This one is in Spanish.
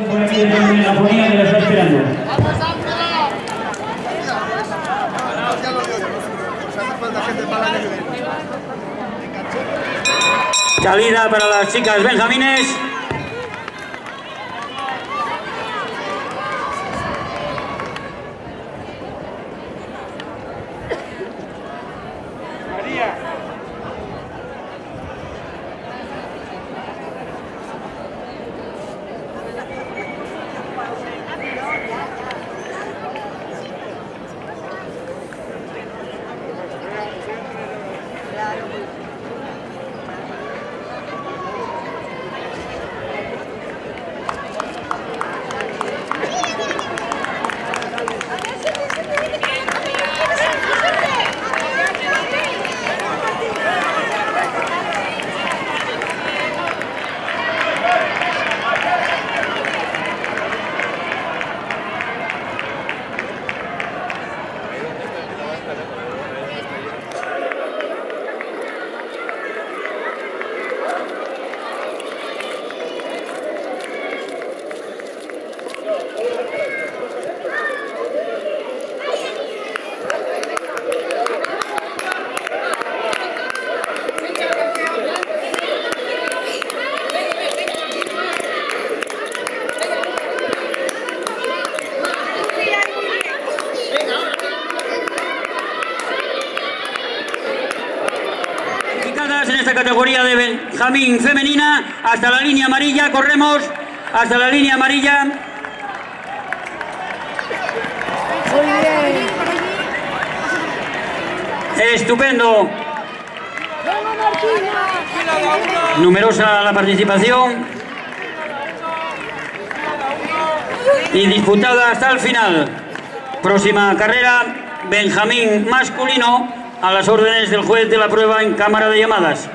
por aquí desde la ponía que la está esperando. Salida para las chicas benjamines. En esta categoría de Benjamín femenina, hasta la línea amarilla, corremos hasta la línea amarilla. Estupendo. Numerosa la participación y disputada hasta el final. Próxima carrera, Benjamín masculino, a las órdenes del juez de la prueba en cámara de llamadas.